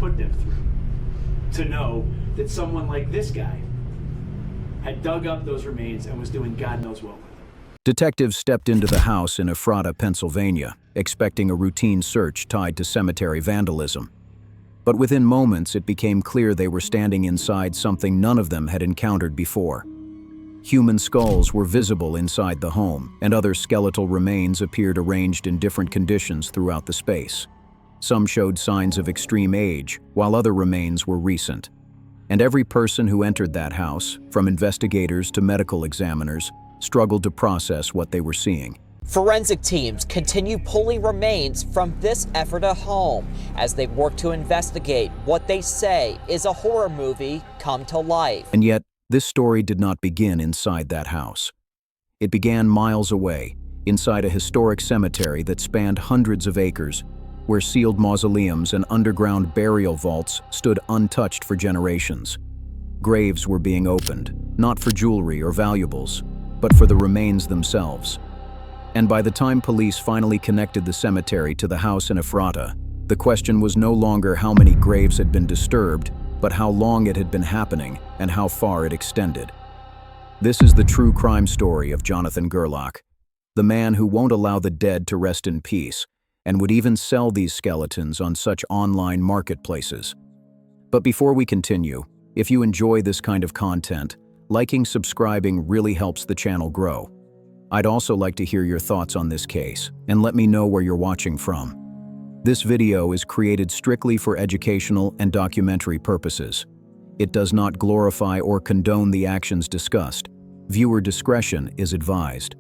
put them through to know that someone like this guy had dug up those remains and was doing God knows what with them. Detectives stepped into the house in Ephrata, Pennsylvania, expecting a routine search tied to cemetery vandalism. But within moments, it became clear they were standing inside something none of them had encountered before. Human skulls were visible inside the home, and other skeletal remains appeared arranged in different conditions throughout the space. Some showed signs of extreme age, while other remains were recent. And every person who entered that house, from investigators to medical examiners, struggled to process what they were seeing. Forensic teams continue pulling remains from this Ephrata home as they work to investigate what they say is a horror movie come to life. And yet, this story did not begin inside that house. It began miles away, inside a historic cemetery that spanned hundreds of acres, where sealed mausoleums and underground burial vaults stood untouched for generations. Graves were being opened, not for jewelry or valuables, but for the remains themselves. And by the time police finally connected the cemetery to the house in Ephrata, the question was no longer how many graves had been disturbed, but how long it had been happening and how far it extended. This is the true crime story of Jonathan Gerlach, the man who won't allow the dead to rest in peace and would even sell these skeletons on such online marketplaces. But before we continue, if you enjoy this kind of content, liking, subscribing really helps the channel grow. I'd also like to hear your thoughts on this case, and let me know where you're watching from. This video is created strictly for educational and documentary purposes. It does not glorify or condone the actions discussed. Viewer discretion is advised.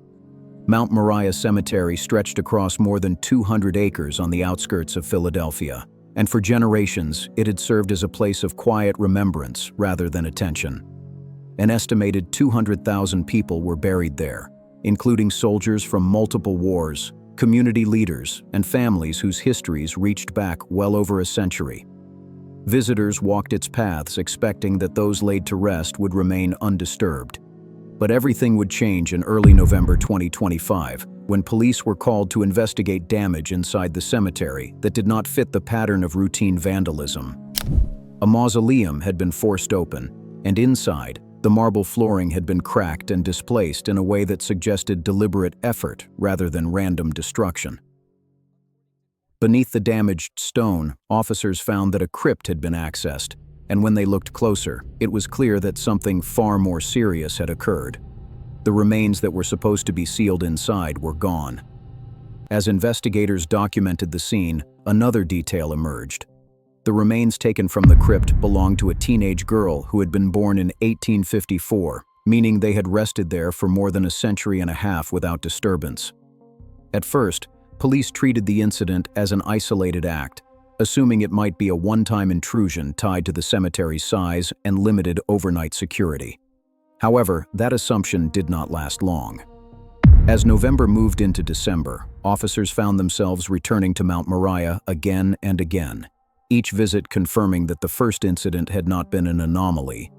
Mount Moriah Cemetery stretched across more than 200 acres on the outskirts of Philadelphia, and for generations it had served as a place of quiet remembrance rather than attention. An estimated 200,000 people were buried there, including soldiers from multiple wars, community leaders, and families whose histories reached back well over a century. Visitors walked its paths expecting that those laid to rest would remain undisturbed. But everything would change in early November 2025, when police were called to investigate damage inside the cemetery that did not fit the pattern of routine vandalism. A mausoleum had been forced open, and inside, the marble flooring had been cracked and displaced in a way that suggested deliberate effort rather than random destruction. Beneath the damaged stone, officers found that a crypt had been accessed, and when they looked closer, it was clear that something far more serious had occurred. The remains that were supposed to be sealed inside were gone. As investigators documented the scene, another detail emerged. The remains taken from the crypt belonged to a teenage girl who had been born in 1854, meaning they had rested there for more than a century and a half without disturbance. At first, police treated the incident as an isolated act, assuming it might be a one-time intrusion tied to the cemetery's size and limited overnight security. However, that assumption did not last long. As November moved into December, officers found themselves returning to Mount Moriah again and again, each visit confirming that the first incident had not been an anomaly.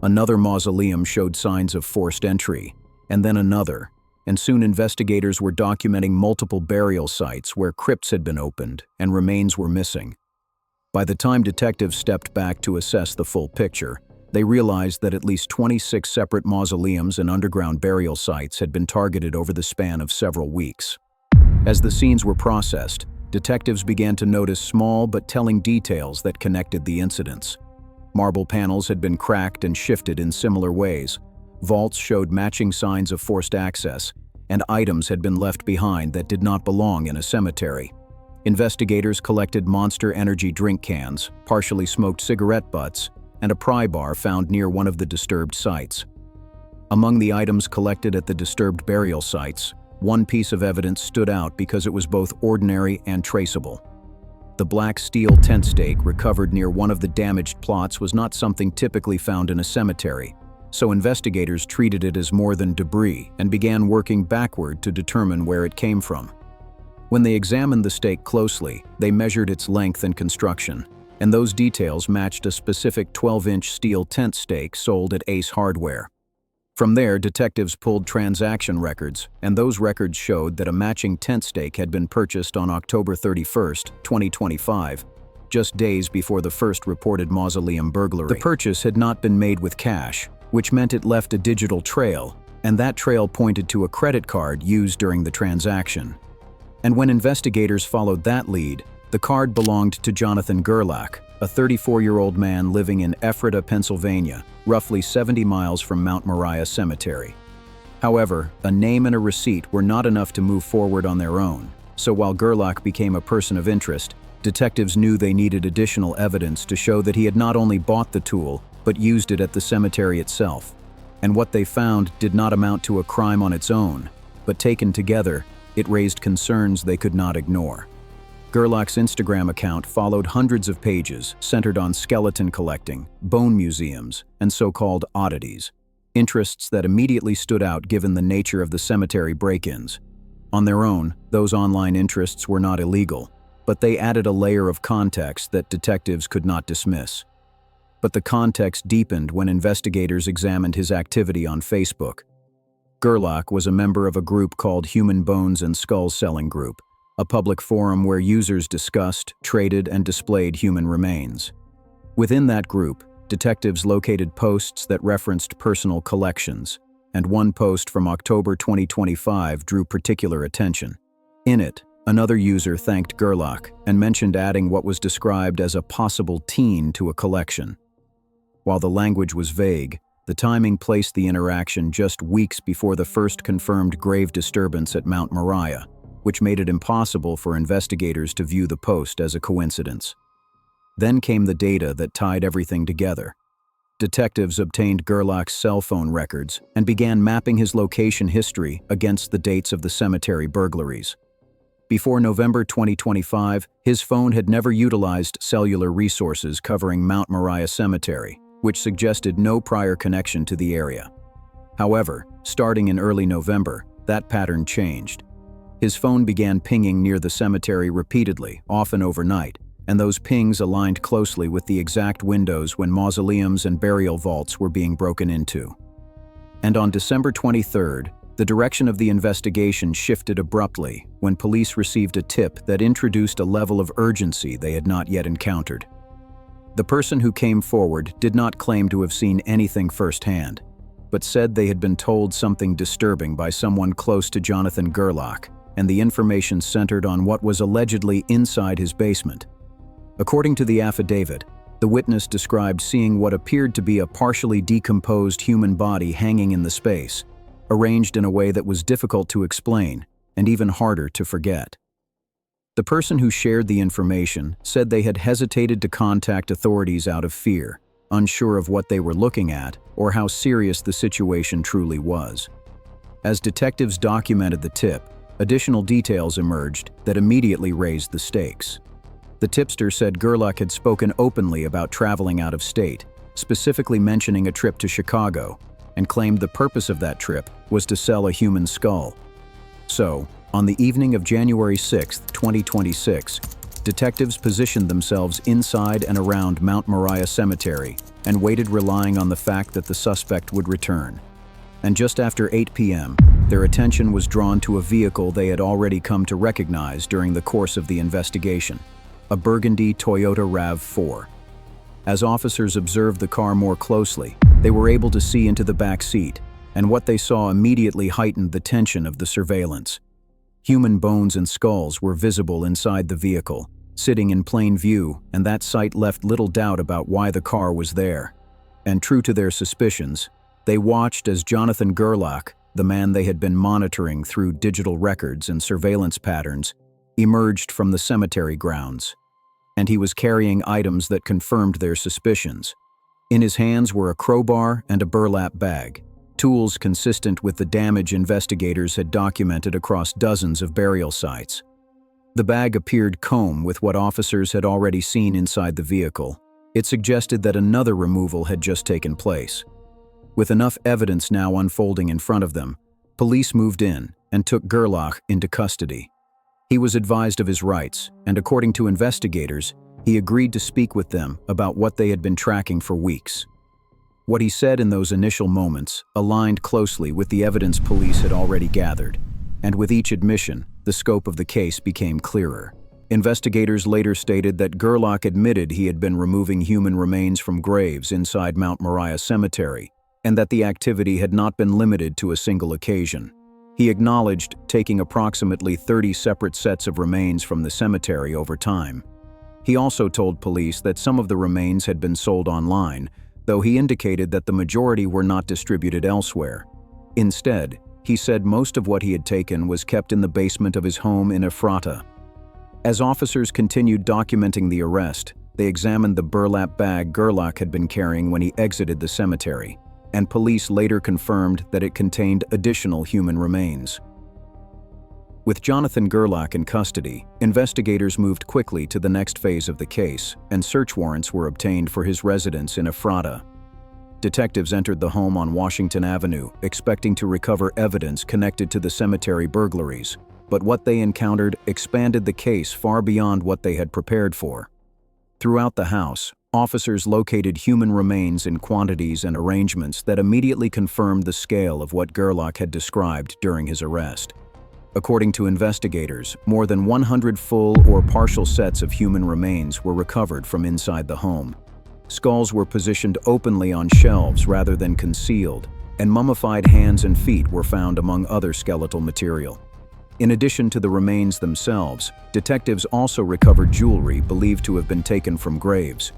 Another mausoleum showed signs of forced entry, and then another, and soon investigators were documenting multiple burial sites where crypts had been opened and remains were missing. By the time detectives stepped back to assess the full picture, they realized that at least 26 separate mausoleums and underground burial sites had been targeted over the span of several weeks. As the scenes were processed, detectives began to notice small but telling details that connected the incidents. Marble panels had been cracked and shifted in similar ways, vaults showed matching signs of forced access, and items had been left behind that did not belong in a cemetery. Investigators collected Monster Energy drink cans, partially smoked cigarette butts, and a pry bar found near one of the disturbed sites. Among the items collected at the disturbed burial sites, one piece of evidence stood out because it was both ordinary and traceable. The black steel tent stake recovered near one of the damaged plots was not something typically found in a cemetery, so investigators treated it as more than debris and began working backward to determine where it came from. When they examined the stake closely, they measured its length and construction, and those details matched a specific 12-inch steel tent stake sold at Ace Hardware. From there, detectives pulled transaction records, and those records showed that a matching tent stake had been purchased on October 31, 2025, just days before the first reported mausoleum burglary. The purchase had not been made with cash, which meant it left a digital trail, and that trail pointed to a credit card used during the transaction. And when investigators followed that lead, the card belonged to Jonathan Gerlach, a 34-year-old man living in Ephrata, Pennsylvania, roughly 70 miles from Mount Moriah Cemetery. However, a name and a receipt were not enough to move forward on their own, so while Gerlach became a person of interest, detectives knew they needed additional evidence to show that he had not only bought the tool, but used it at the cemetery itself. And what they found did not amount to a crime on its own, but taken together, it raised concerns they could not ignore. Gerlach's Instagram account followed hundreds of pages centered on skeleton collecting, bone museums, and so-called oddities, interests that immediately stood out given the nature of the cemetery break-ins. On their own, those online interests were not illegal, but they added a layer of context that detectives could not dismiss. But the context deepened when investigators examined his activity on Facebook. Gerlach was a member of a group called Human Bones and Skulls Selling Group, a public forum where users discussed, traded, and displayed human remains. Within that group, detectives located posts that referenced personal collections, and one post from October 2025 drew particular attention. In it, another user thanked Gerlach and mentioned adding what was described as a possible teen to a collection. While the language was vague, the timing placed the interaction just weeks before the first confirmed grave disturbance at Mount Moriah, which made it impossible for investigators to view the post as a coincidence. Then came the data that tied everything together. Detectives obtained Gerlach's cell phone records and began mapping his location history against the dates of the cemetery burglaries. Before November 2025, his phone had never utilized cellular resources covering Mount Moriah Cemetery, which suggested no prior connection to the area. However, starting in early November, that pattern changed. His phone began pinging near the cemetery repeatedly, often overnight, and those pings aligned closely with the exact windows when mausoleums and burial vaults were being broken into. And on December 23rd, the direction of the investigation shifted abruptly when police received a tip that introduced a level of urgency they had not yet encountered. The person who came forward did not claim to have seen anything firsthand, but said they had been told something disturbing by someone close to Jonathan Gerlach, and the information centered on what was allegedly inside his basement. According to the affidavit, the witness described seeing what appeared to be a partially decomposed human body hanging in the space, arranged in a way that was difficult to explain and even harder to forget. The person who shared the information said they had hesitated to contact authorities out of fear, unsure of what they were looking at or how serious the situation truly was. As detectives documented the tip, additional details emerged that immediately raised the stakes. The tipster said Gerlach had spoken openly about traveling out of state, specifically mentioning a trip to Chicago, and claimed the purpose of that trip was to sell a human skull. So, on the evening of January 6, 2026, detectives positioned themselves inside and around Mount Moriah Cemetery and waited, relying on the fact that the suspect would return. And just after 8 p.m., their attention was drawn to a vehicle they had already come to recognize during the course of the investigation, a burgundy Toyota RAV4. As officers observed the car more closely, they were able to see into the back seat, and what they saw immediately heightened the tension of the surveillance. Human bones and skulls were visible inside the vehicle, sitting in plain view, and that sight left little doubt about why the car was there. And true to their suspicions, they watched as Jonathan Gerlach, the man they had been monitoring through digital records and surveillance patterns, emerged from the cemetery grounds. And he was carrying items that confirmed their suspicions. In his hands were a crowbar and a burlap bag, tools consistent with the damage investigators had documented across dozens of burial sites. The bag appeared calm with what officers had already seen inside the vehicle. It suggested that another removal had just taken place. With enough evidence now unfolding in front of them, police moved in and took Gerlach into custody. He was advised of his rights, and according to investigators, he agreed to speak with them about what they had been tracking for weeks. What he said in those initial moments aligned closely with the evidence police had already gathered, and with each admission, the scope of the case became clearer. Investigators later stated that Gerlach admitted he had been removing human remains from graves inside Mount Moriah Cemetery, and that the activity had not been limited to a single occasion. He acknowledged taking approximately 30 separate sets of remains from the cemetery over time. He also told police that some of the remains had been sold online, though he indicated that the majority were not distributed elsewhere. Instead, he said most of what he had taken was kept in the basement of his home in Ephrata. As officers continued documenting the arrest, they examined the burlap bag Gerlach had been carrying when he exited the cemetery, and police later confirmed that it contained additional human remains. With Jonathan Gerlach in custody, investigators moved quickly to the next phase of the case, and search warrants were obtained for his residence in Ephrata. Detectives entered the home on Washington Avenue, expecting to recover evidence connected to the cemetery burglaries, but what they encountered expanded the case far beyond what they had prepared for. Throughout the house, officers located human remains in quantities and arrangements that immediately confirmed the scale of what Gerlach had described during his arrest. According to investigators, more than 100 full or partial sets of human remains were recovered from inside the home. Skulls were positioned openly on shelves rather than concealed, and mummified hands and feet were found among other skeletal material. In addition to the remains themselves, detectives also recovered jewelry believed to have been taken from graves.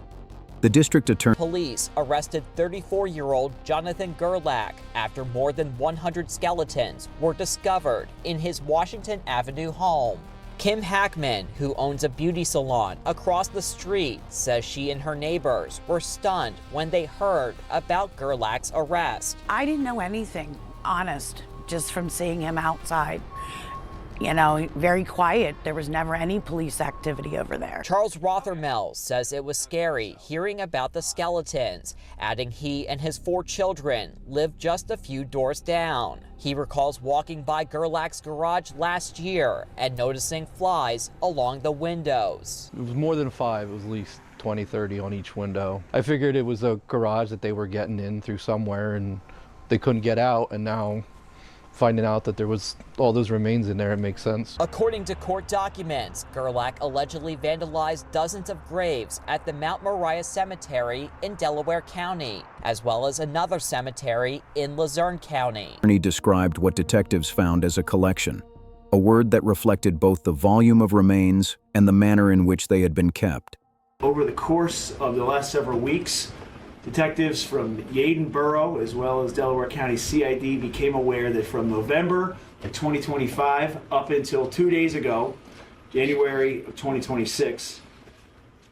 The district attorney Police arrested 34-year-old Jonathan Gerlach after more than 100 skeletons were discovered in his Washington Avenue home. Kim Hackman, who owns a beauty salon across the street, says she and her neighbors were stunned when they heard about Gerlach's arrest. I didn't know anything, honest, just from seeing him outside. You know, very quiet. There was never any police activity over there. Charles Rothermel says it was scary hearing about the skeletons, adding he and his 4 children lived just a few doors down. He recalls walking by Gerlach's garage last year and noticing flies along the windows. It was more than 5, it was at least 20, 30 on each window. I figured it was a garage that they were getting in through somewhere and they couldn't get out, and now finding out that there was all those remains in there, it makes sense. According to court documents, Gerlach allegedly vandalized dozens of graves at the Mount Moriah Cemetery in Delaware County, as well as another cemetery in Luzerne County. He described what detectives found as a collection, a word that reflected both the volume of remains and the manner in which they had been kept. Over the course of the last several weeks, detectives from Yeadon Borough as well as Delaware County CID became aware that from November of 2025 up until 2 days ago, January of 2026,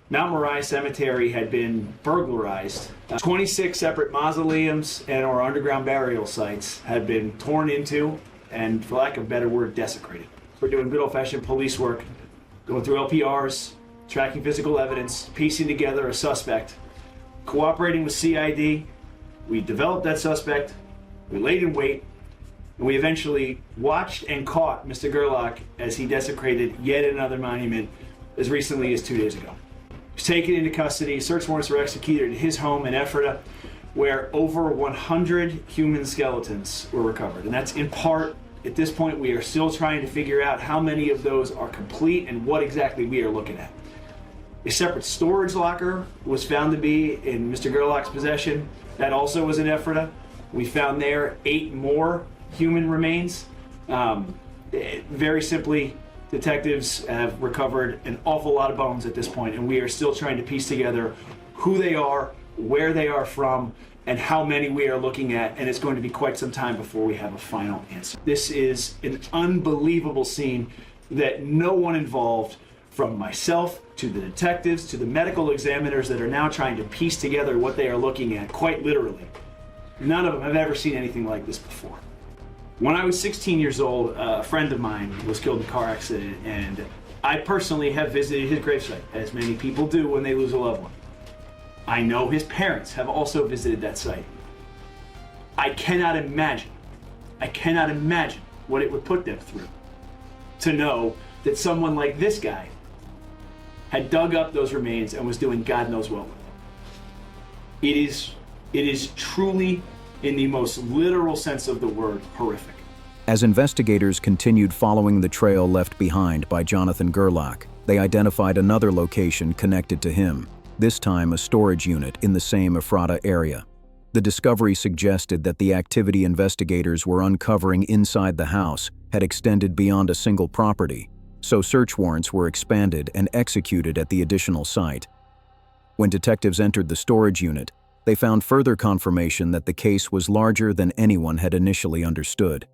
Mount Moriah Cemetery had been burglarized. 26 separate mausoleums and or underground burial sites had been torn into and, for lack of a better word, desecrated. We're doing good old-fashioned police work, going through LPRs, tracking physical evidence, piecing together a suspect. Cooperating with CID, we developed that suspect, we laid in wait, and we eventually watched and caught Mr. Gerlach as he desecrated yet another monument as recently as 2 days ago. He was taken into custody, search warrants were executed at his home in Ephrata, where over 100 human skeletons were recovered. And that's in part, at this point, we are still trying to figure out how many of those are complete and what exactly we are looking at. A separate storage locker was found to be in Mr. Gerlach's possession. That also was in Ephrata. We found there 8 more human remains. Very simply, detectives have recovered an awful lot of bones at this point, and we are still trying to piece together who they are, where they are from, and how many we are looking at, and it's going to be quite some time before we have a final answer. This is an unbelievable scene that no one involved, from myself to the detectives to the medical examiners that are now trying to piece together what they are looking at, quite literally. None of them have ever seen anything like this before. When I was 16 years old, a friend of mine was killed in a car accident, and I personally have visited his gravesite, as many people do when they lose a loved one. I know his parents have also visited that site. I cannot imagine what it would put them through to know that someone like this guy had dug up those remains and was doing God knows what with them. It is truly, in the most literal sense of the word, horrific. As investigators continued following the trail left behind by Jonathan Gerlach, they identified another location connected to him, this time a storage unit in the same Ephrata area. The discovery suggested that the activity investigators were uncovering inside the house had extended beyond a single property, so search warrants were expanded and executed at the additional site. When detectives entered the storage unit, they found further confirmation that the case was larger than anyone had initially understood.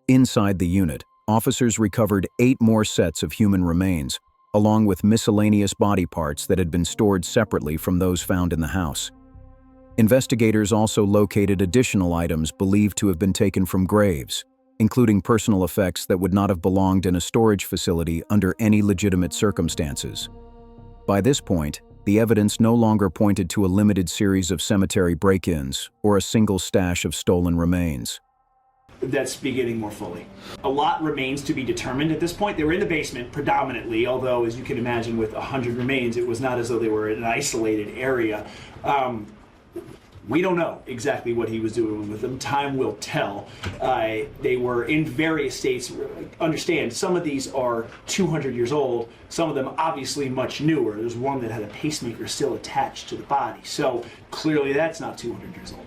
Inside the unit, officers recovered 8 more sets of human remains, along with miscellaneous body parts that had been stored separately from those found in the house. Investigators also located additional items believed to have been taken from graves, including personal effects that would not have belonged in a storage facility under any legitimate circumstances. By this point, the evidence no longer pointed to a limited series of cemetery break-ins or a single stash of stolen remains. That's beginning more fully. A lot remains to be determined at this point. They were in the basement predominantly, although as you can imagine with 100 remains, it was not as though they were in an isolated area. We don't know exactly what he was doing with them. Time will tell. They were in various states. Understand, some of these are 200 years old, some of them obviously much newer. There's one that had a pacemaker still attached to the body, so clearly that's not 200 years old.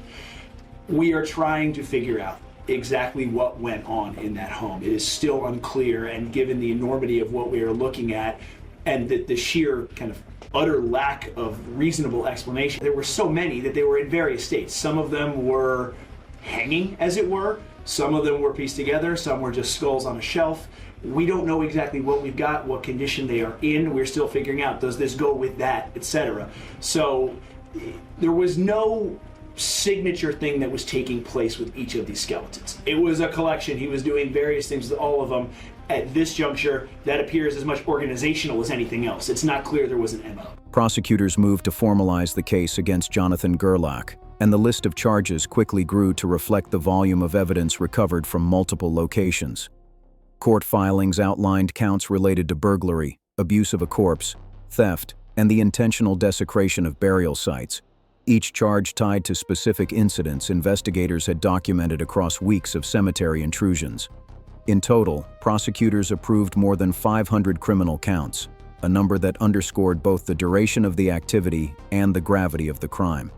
We are trying to figure out exactly what went on in that home. It is still unclear, and given the enormity of what we are looking at and the sheer kind of utter lack of reasonable explanation, there were so many that they were in various states. Some of them were hanging, as it were. Some of them were pieced together. Some were just skulls on a shelf. We don't know exactly what we've got, what condition they are in. We're still figuring out, does this go with that, etc. So there was no signature thing that was taking place with each of these skeletons. It was a collection. He was doing various things with all of them. At this juncture, that appears as much organizational as anything else. It's not clear there was an MO. Prosecutors moved to formalize the case against Jonathan Gerlach, and the list of charges quickly grew to reflect the volume of evidence recovered from multiple locations. Court filings outlined counts related to burglary, abuse of a corpse, theft, and the intentional desecration of burial sites, each charge tied to specific incidents investigators had documented across weeks of cemetery intrusions. In total, prosecutors approved more than 500 criminal counts, a number that underscored both the duration of the activity and the gravity of the crime.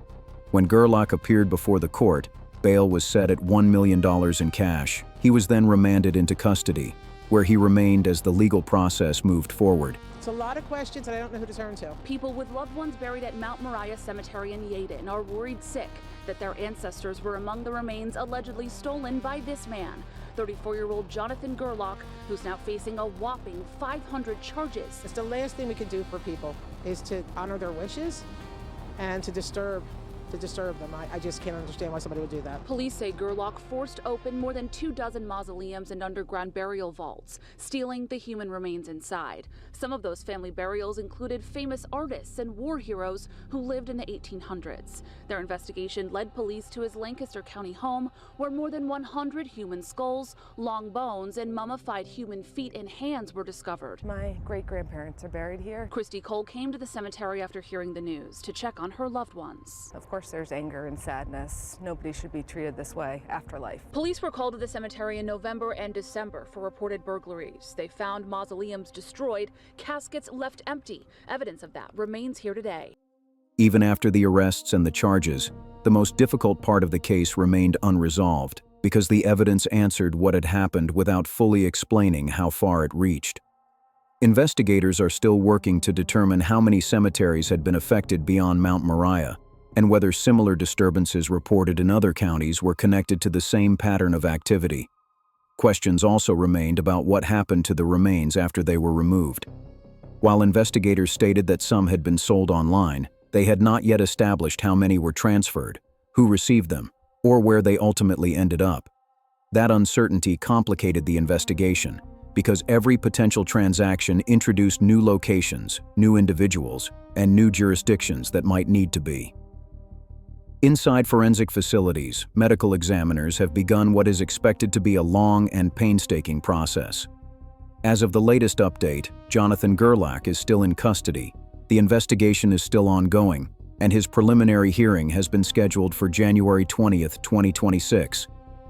When Gerlach appeared before the court, bail was set at $1 million in cash. He was then remanded into custody, where he remained as the legal process moved forward. It's a lot of questions and I don't know who to turn to. People with loved ones buried at Mount Moriah Cemetery in Yeadon are worried sick that their ancestors were among the remains allegedly stolen by this man, 34-year-old Jonathan Gerlach, who's now facing a whopping 500 charges. It's the last thing we can do for people is to honor their wishes and to disturb them. I just can't understand why somebody would do that. Police say Gerlach forced open more than 24 mausoleums and underground burial vaults, stealing the human remains inside. Some of those family burials included famous artists and war heroes who lived in the 1800s. Their investigation led police to his Lancaster County home, where more than 100 human skulls, long bones, and mummified human feet and hands were discovered. My great-grandparents are buried here. Christy Cole came to the cemetery after hearing the news to check on her loved ones. Of course, there's anger and sadness. Nobody should be treated this way after life. Police were called to the cemetery in November and December for reported burglaries. They found mausoleums destroyed, caskets left empty. Evidence of that remains here today. Even after the arrests and the charges, the most difficult part of the case remained unresolved because the evidence answered what had happened without fully explaining how far it reached. Investigators are still working to determine how many cemeteries had been affected beyond Mount Moriah, and whether similar disturbances reported in other counties were connected to the same pattern of activity. Questions also remained about what happened to the remains after they were removed. While investigators stated that some had been sold online, they had not yet established how many were transferred, who received them, or where they ultimately ended up. That uncertainty complicated the investigation, because every potential transaction introduced new locations, new individuals, and new jurisdictions that might need to be. Inside forensic facilities, medical examiners have begun what is expected to be a long and painstaking process. As of the latest update, Jonathan Gerlach is still in custody. The investigation is still ongoing, and his preliminary hearing has been scheduled for January 20th, 2026.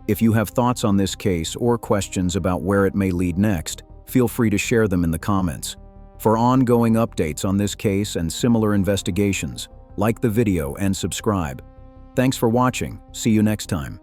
If you have thoughts on this case or questions about where it may lead next, feel free to share them in the comments. For ongoing updates on this case and similar investigations, like the video and subscribe. Thanks for watching. See you next time.